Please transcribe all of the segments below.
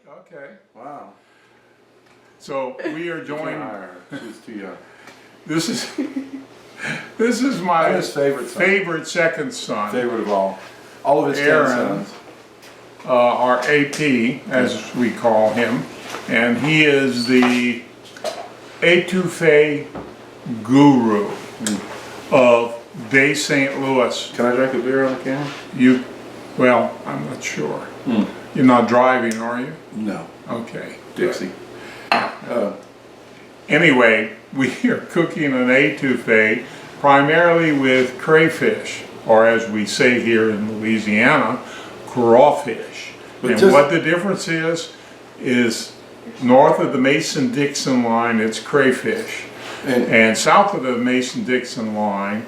Okay. Wow. So we are joined. She's too young. This is my his favorite second son. Favorite of all. All of his 10 sons. Our AP, as we call him, and he is the A-TWO-FAYE guru of Bay St. Louis. Can I drink a beer on the camera? Well, I'm not sure. You're not driving, are you? No. Okay. Dixie. Anyway, we are cooking an A-TWO-FAYE primarily with crayfish, or as we say here in Louisiana, crawfish. And what the difference is north of the Mason-Dixon line, it's crayfish. And south of the Mason-Dixon line,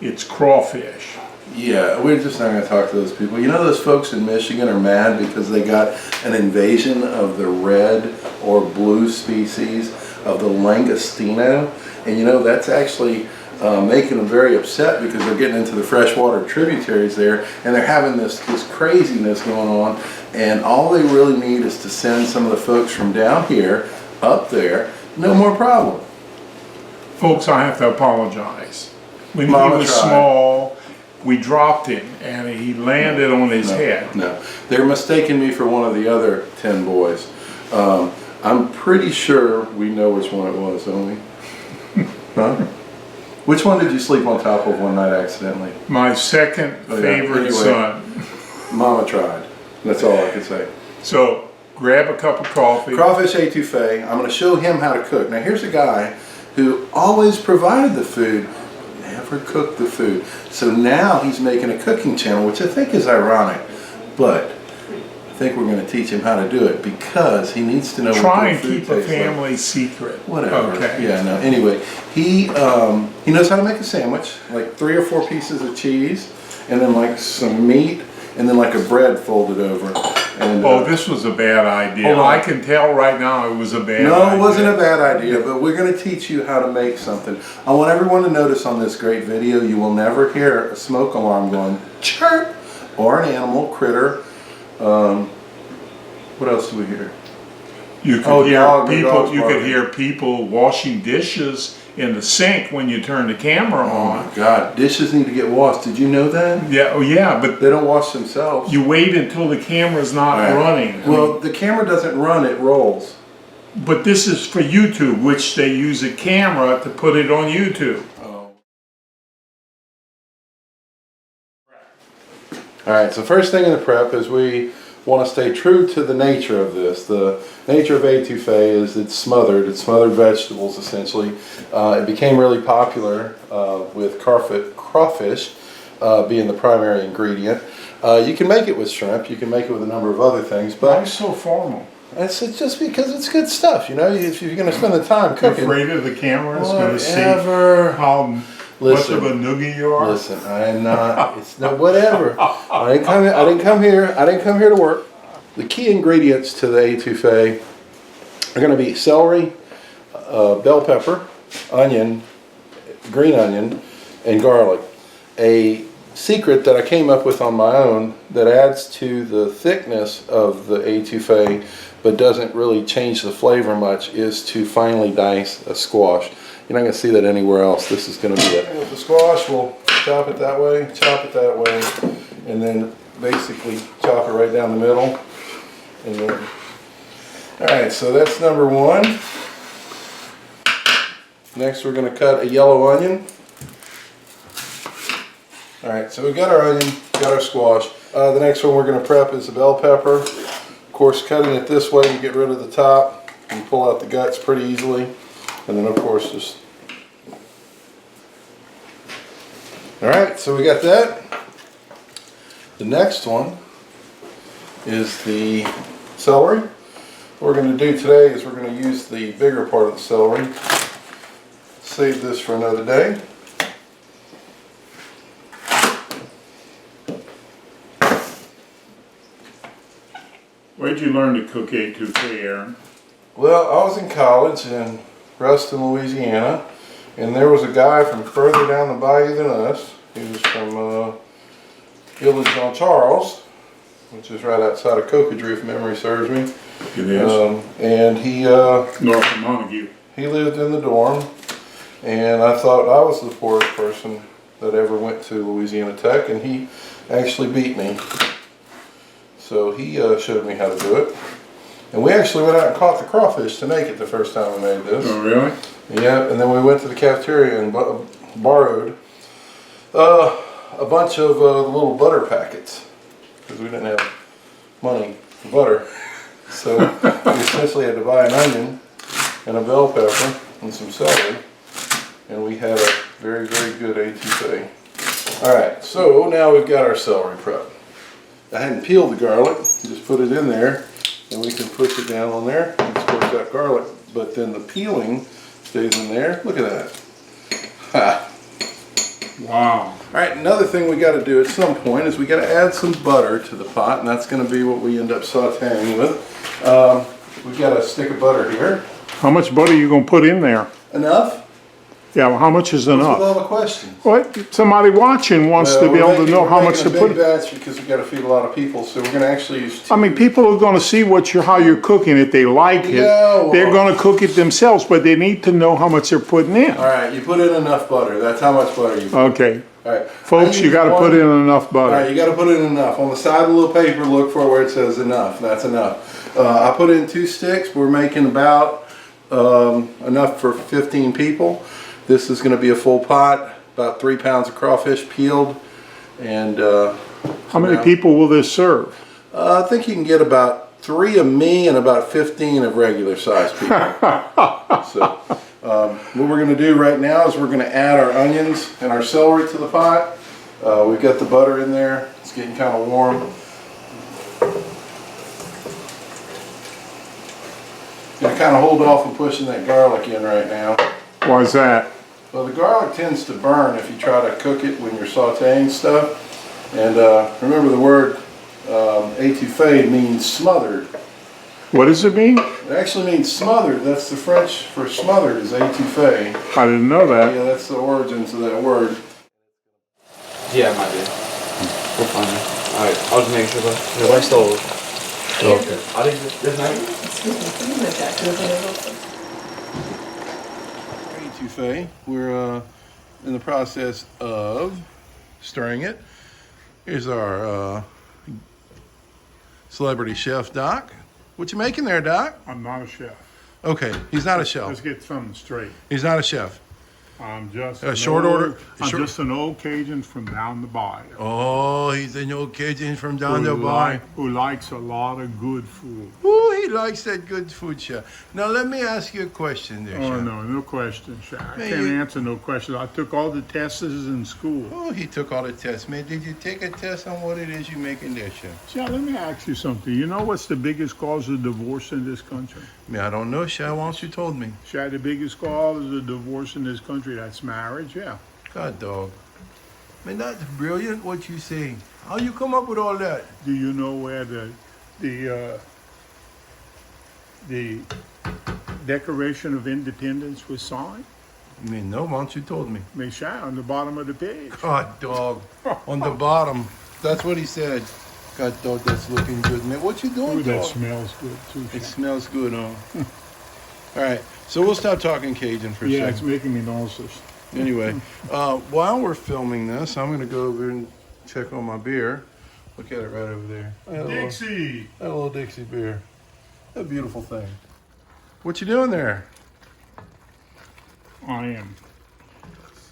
it's crawfish. Yeah, we're just not going to talk to those people. You know, those folks in Michigan are mad because they got an invasion of the red or blue species of the langostino. And you know, that's actually making them very upset because they're getting into the freshwater tributaries there, and they're having this craziness going on. And all they really need is to send some of the folks from down here up there. No more problem. Folks, I have to apologize. When he was small, we dropped him and he landed on his head. No, they're mistaking me for one of the other 10 boys. I'm pretty sure we know which one it was, don't we? Huh? Which one did you sleep on top of one night accidentally? My second favorite son. Mama tried. That's all I can say. So, grab a cup of coffee. Crawfish A-TWO-FAYE. I'm going to show him how to cook. Now, here's a guy who always provided the food, never cooked the food. So now he's making a cooking channel, which I think is ironic. But I think we're going to teach him how to do it because he needs to know Try and keep a family secret. Whatever. Okay. Yeah, no. Anyway, he knows how to make a sandwich, like 3 or 4 pieces of cheese, and then like some meat, and then like a bread folded over. And, this was a bad idea. I can tell right now it was a bad idea. No, it wasn't a bad idea, but we're going to teach you how to make something. I want everyone to notice on this great video, you will never hear a smoke alarm going chirp, or an animal, critter. What else do we hear? You could hear people washing dishes in the sink when you turn the camera on. Oh my God, dishes need to get washed. Did you know that? Yeah, but they don't wash themselves. You wait until the camera's not running. Well, the camera doesn't run, it rolls. But this is for YouTube, which they use a camera to put it on YouTube. Oh. Alright, so first thing in the prep is we want to stay true to the nature of this. The nature of A-TWO-FAYE is it's smothered vegetables essentially. It became really popular with crawfish being the primary ingredient. You can make it with shrimp, you can make it with a number of other things, but why so formal? It's just because it's good stuff, you know. If you're going to spend the time cooking, you're afraid of the camera is going to see how much of a noogie you are. Listen, I am not. It's no whatever. I didn't come here to work. The key ingredients to the A-TWO-FAYE are going to be celery, bell pepper, onion, green onion, and garlic. A secret that I came up with on my own that adds to the thickness of the A-TWO-FAYE but doesn't really change the flavor much is to finely dice a squash. You're not going to see that anywhere else. This is going to be it. With the squash, we'll chop it that way, and then basically chop it right down the middle. And then, all right, so that's number 1. Next, we're going to cut a yellow onion. All right, so we got our onion, got our squash. The next one we're going to prep is the bell pepper. Of course, cutting it this way, you get rid of the top and pull out the guts pretty easily. And then, of course, just... All right, so we got that. The next one is the celery. What we're going to do today is we're going to use the bigger part of the celery. Save this for another day. Where'd you learn to cook A-TWO-FAYE, Aaron? Well, I was in college in Ruston, Louisiana, and there was a guy from further down the bayou than us. He was from Village on Charles, which is right outside of Cocodrie, if memory serves me. It is. And he North of Montague. he lived in the dorm, and I thought I was the poorest person that ever went to Louisiana Tech, and he actually beat me. So he showed me how to do it. And we actually went out and caught the crawfish to make it the first time we made this. Oh, really? Yeah, and then we went to the cafeteria and borrowed a bunch of little butter packets because we didn't have money for butter. So we essentially had to buy an onion and a bell pepper and some celery, and we had a very, very good A-TWO-FAYE. All right, so now we've got our celery prep. I hadn't peeled the garlic, just put it in there, and we can push it down on there and squish that garlic. But then the peeling stays in there. Look at that. Ha. Wow. All right, another thing we got to do at some point is we got to add some butter to the pot, and that's going to be what we end up sauteing with. We've got a stick of butter here. How much butter are you going to put in there? Enough? Yeah, well, how much is With enough? all the questions. What? Somebody watching wants to be able to know how much to put. We're making a big batch because we got to feed a lot of people, so we're going to actually use two. I mean, people are going to see how you're cooking it. They like it. Yeah, well, They're going to cook it themselves, but they need to know how much they're putting in. All right, you put in enough butter. That's how much butter you put. Okay. All right. Folks, you got to put in enough All butter. right, you got to put in enough. On the side of the little paper, look for where it says enough. That's enough. I put in 2 sticks. We're making about enough for 15 people. This is going to be a full pot, about 3 pounds of crawfish peeled. And How many people will this serve? I think you can get about 3 of me and about 15 of regular sized people. So what we're going to do right now is we're going to add our onions and our celery to the pot. We've got the butter in there. It's getting kind of warm. Going to kind of hold off on pushing that garlic in right now. Why is that? Well, the garlic tends to burn if you try to cook it when you're sauteing stuff. And remember the word A-TWO-FAYE means smothered. What does it mean? It actually means smothered. That's the French for smothered is A-TWO-FAYE. I didn't know that. Yeah, that's the origins of that word. Yeah, it might be. We'll find it. Alright, I'll just make sure, but no, I stole it. Okay. I didn't, there's not. A-TWO-FAYE. We're in the process of stirring it. Here's our celebrity chef, Doc. What you making there, Doc? I'm not a chef. Okay, he's not a chef. Let's get something straight. He's not a chef. I'm just Short just an old Cajun from down the bayou. Oh, he's an old Cajun from down the bayou. Who likes a lot of good food. Ooh, he likes that good food, chef. Now let me ask you a question there, Oh, chef. no question, Shaq. I Man, can't you- answer no question. I took all the tests in school. Oh, he took all the tests, man. Did you take a test on what it is you're making there, chef? Shaq, let me ask you something. You know what's the biggest cause of divorce in this country? I mean, I don't know, chef. Why don't you told me? Shaq, the biggest cause of divorce in this country, that's marriage, yeah. God, dog. Man, that's brilliant what you say. How you come up with all that? Do you know where the Declaration of Independence was signed? I mean, no, why don't you told me? I mean, Shaq, on the bottom of the page. God, dog. On the bottom. That's what he said. God, dog, that's looking good, man. What you doing, Ooh, that dog? smells good too. It Shaq. smells good, huh? All right, so we'll stop talking Cajun for a Yeah, it's second. making me nauseous. Anyway, while we're filming this, I'm going to go over and check on my beer. Look at it right over there. I had Dixie! a little Dixie beer. A beautiful thing. What you doing there? I am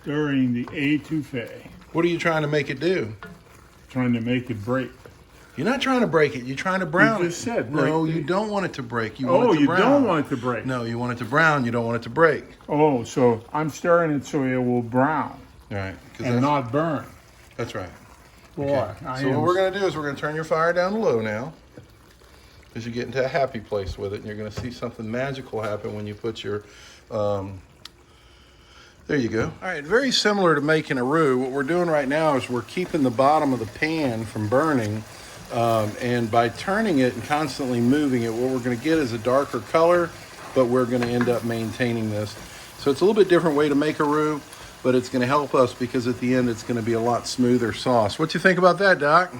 stirring the A-TWO-FAYE, What are you trying to make it do? trying to make it break. You're not trying to break it. You're trying to brown You it. just said No, break. you don't want it to break. You want Oh, it to you brown. don't want it to break. No, you want it to brown. You don't want it to break. Oh, so I'm stirring it so it will brown All right. 'Cause and not burn. That's right. Boy, Okay. So what we're going to do is we're going to turn your fire down to low now, as you get into a happy place with it, and you're going to see something magical happen when you put your. There you go. All right, very similar to making a roux. What we're doing right now is we're keeping the bottom of the pan from burning, and by turning it and constantly moving it, what we're going to get is a darker color, but we're going to end up maintaining this. So it's a little bit different way to make a roux, but it's going to help us because at the end it's going to be a lot smoother sauce. What you think about that, Doc?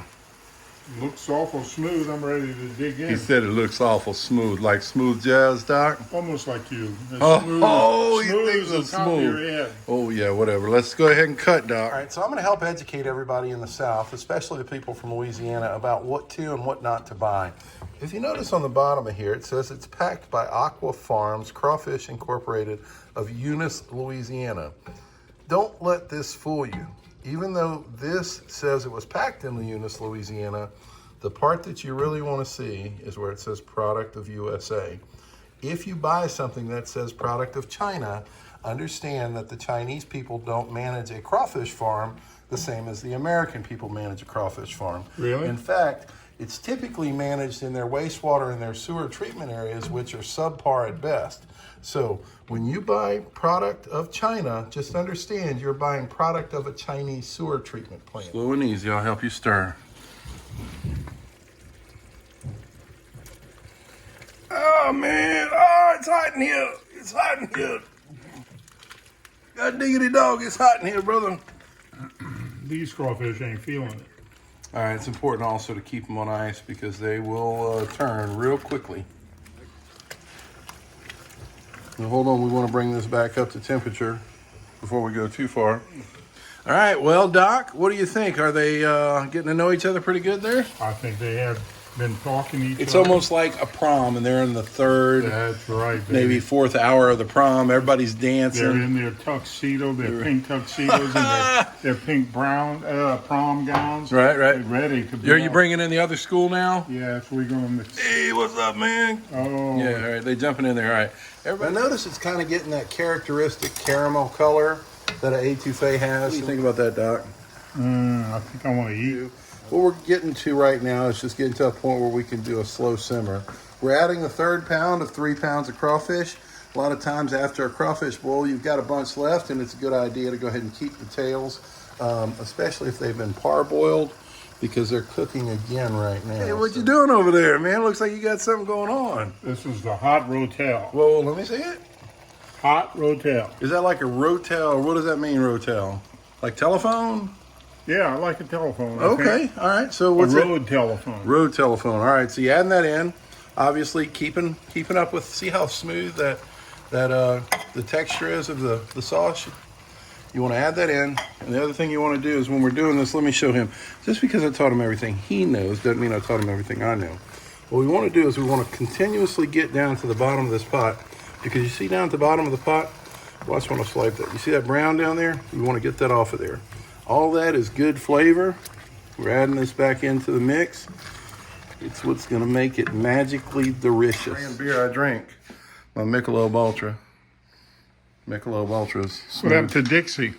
Looks awful smooth. I'm ready to dig in. He said it looks awful smooth, like smooth jazz, Doc. Almost like you. As Oh, he smooth thinks as it's the top of your smooth. head. Oh, yeah, whatever. Let's go ahead and cut, Doc. All right, so I'm going to help educate everybody in the South, especially the people from Louisiana, about what to and what not to buy. If you notice on the bottom of here, it says it's packed by A-TWO Farms, Crawfish Incorporated of Eunice, Louisiana. Don't let this fool you. Even though this says it was packed in Eunice, Louisiana, the part that you really want to see is where it says product of USA. If you buy something that says product of China, understand that the Chinese people don't manage a crawfish farm the same as the American people manage a crawfish farm. Really? In fact, it's typically managed in their wastewater and their sewer treatment areas, which are subpar at best. So when you buy product of China, just understand you're buying product of a Chinese sewer treatment plant. Slow and easy, I'll help you stir. Oh man, oh, it's hot in here. It's hot in here. God diggity dog, it's hot in here, brother. These crawfish ain't feeling it. All right, it's important also to keep them on ice because they will turn real quickly. Now hold on, we want to bring this back up to temperature before we go too far. All right, well, Doc, what do you think? Are they getting to know each other pretty good there? I think they have been talking to each It's other. almost like a prom, and they're in the third, That's right, baby. maybe fourth hour of the prom. Everybody's dancing. They're in their tuxedo, their pink tuxedos, and their pink brown prom gowns. Right. They're ready to be Are you off. bringing in the other school now? Yes, we're going to... Hey, what's up, man? Oh. Yeah, all right, they jumping in there. All right. Everybody, notice it's kind of getting that characteristic caramel color that an A-TWO-FAYE has. What do you think about that, Doc? I think I want to eat. What we're getting to right now is just getting to a point where we can do a slow simmer. We're adding the third pound of 3 pounds of crawfish. A lot of times after a crawfish boil, you've got a bunch left, and it's a good idea to go ahead and keep the tails, especially if they've been parboiled, because they're cooking again right now. Hey, what you doing over there, man? Looks like you got something going on. This is the hot rotel. Whoa, let me see it. Hot rotel. Is that like a rotel? What does that mean, rotel? Like telephone? Yeah, I like a telephone. I Okay, think. all right. So A what's it? road telephone. Road telephone. All right, so you adding that in. Obviously, keeping up with. See how smooth that the texture is of the sauce. You want to add that in, and the other thing you want to do is when we're doing this, let me show him. Just because I taught him everything he knows doesn't mean I taught him everything I know. What we want to do is we want to continuously get down to the bottom of this pot, because you see down at the bottom of the pot. Watch when I swipe that. You see that brown down there? We want to get that off of there. All that is good flavor. We're adding this back into the mix. It's what's going to make it magically delicious. Brand beer I drink, my Michelob Ultra. Michelob Ultra's What happened to Dixie?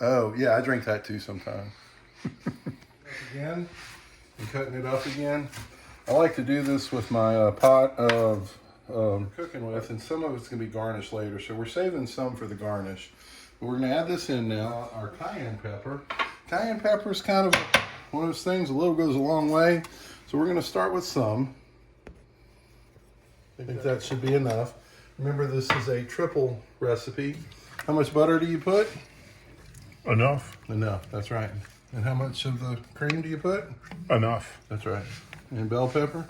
Oh, yeah, I drink that too sometimes. Again, and cutting it up again. I like to do this with my pot of cooking with, and some of it's going to be garnished later, so we're saving some for the garnish. But we're going to add this in now, our cayenne pepper. Cayenne pepper is kind of one of those things, a little goes a long way, so we're going to start with some. I think that should be enough. Remember, this is a triple recipe. How much butter do you put? Enough. Enough, that's right. And how much of the cream do you put? Enough. That's right. And bell pepper?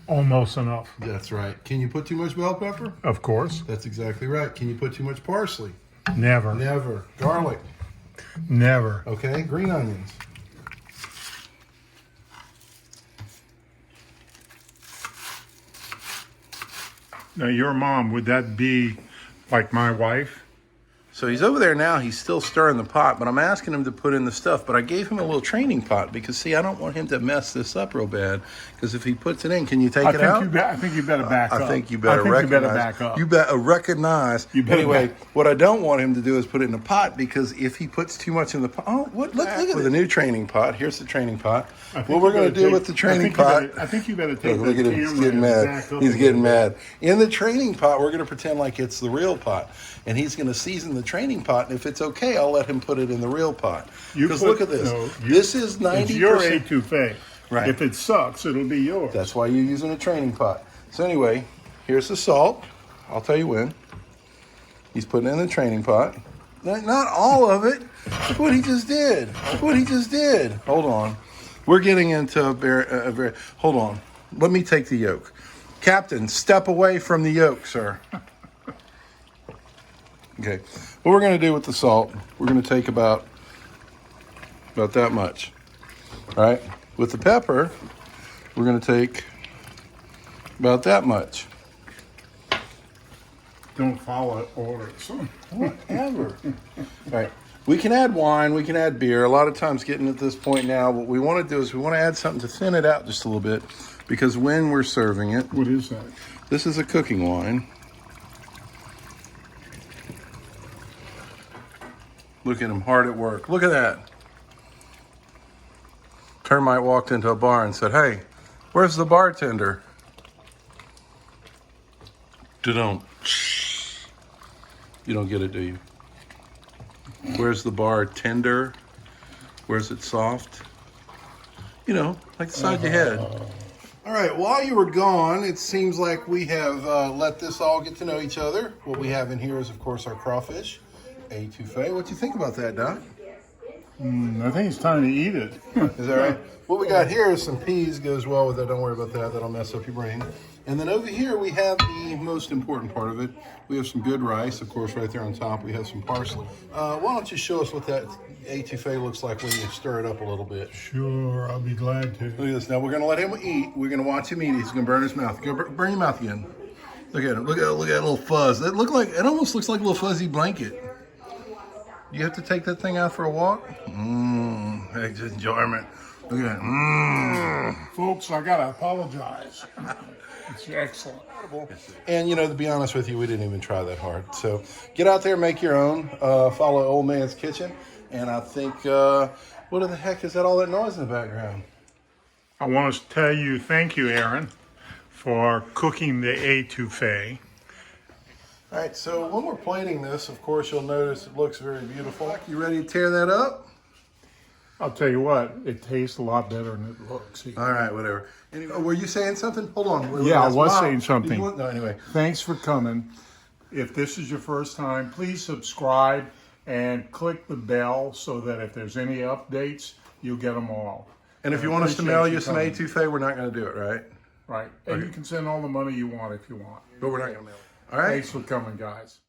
Almost enough. That's right. Can you put too much bell pepper? Of course. That's exactly right. Can you put too much parsley? Never. Never. Garlic? Never. Okay. Green onions? Now, your mom, would that be like my wife? So he's over there now. He's still stirring the pot, but I'm asking him to put in the stuff. But I gave him a little training pot because, see, I don't want him to mess this up real bad. Because if he puts it in, can you take it out? I think you better back up. I think you better recognize. You better back up. You better recognize. You better anyway, back. what I don't want him to do is put it in a pot, because if he puts too much in the pot, oh, what? Look at the new training pot. Here's the training pot. What we're going to do with the training pot? I think you better take Look the at him. He's camera getting and mad. back up He's a getting little mad. In the training pot, we're going to pretend like it's the real pot, and he's going to season the training pot. And if it's okay, I'll let him put it in the real pot. Because look at this. This is 90%. It's your A-TWO-FAYE. Right. If it sucks, it'll be yours. That's why you're using a training pot. So anyway, here's the salt. I'll tell you when. He's putting it in the training pot. Not all of it. Look what he just did. Look what he just did. Hold on. We're getting into a very. Hold on. Let me take the yolk. Captain, step away from the yolk, sir. Okay. What we're going to do with the salt, we're going to take about that much. All right. With the pepper, we're going to take about that much. Don't follow orders. Whatever. All right. We can add wine, we can add beer. A lot of times getting at this point now, what we want to do is we want to add something to thin it out just a little bit, because when we're serving it, What is that? this is a cooking wine. Look at him hard at work. Look at that. Termite walked into a bar and said, "Hey, where's the bartender?" You don't get it, do you? Where's the bartender? Where's it soft? You know, like the side of your head. All right, while you were gone, it seems like we have let this all get to know each other. What we have in here is, of course, our crawfish, A-TWO-FAYE. What do you think about that, Doc? I think it's time to eat it. Is that right? What we got here is some peas. Goes well with that. Don't worry about that. That'll mess up your brain. And then over here we have the most important part of it. We have some good rice, of course, right there on top. We have some parsley. Why don't you show us what that A-TWO-FAYE looks like when you stir it up a little bit? Sure, I'll be glad to. Look at this. Now we're going to let him eat. We're going to watch him eat. He's going to burn his mouth. Go burn your mouth again. Look at him. Look at that little fuzz. It almost looks like a little fuzzy blanket. You have to take that thing out for a walk? It's enjoyment. Look at that. Folks, I gotta apologize. It's excellent. And, you know, to be honest with you, we didn't even try that hard. So get out there, make your own. Follow Old Man's Kitchen. And I think, what the heck is that, all that noise in the background? I want to tell you, thank you, Aaron, for cooking the A-TWO-FAYE. All right, so when we're plating this, of course, you'll notice it looks very beautiful. You ready to tear that up? I'll tell you what, it tastes a lot better than it looks. All right, whatever. Anyway, were you saying something? Hold on. Yeah, I was saying something. No, anyway. Thanks for coming. If this is your first time, please subscribe and click the bell so that if there's any updates, you'll get them all. And if you want us to mail you some A-TWO-FAYE, we're not going to do it, right? Right. And you can send all the money you want if you want. But we're not going to mail it. All right? Thanks for coming, guys.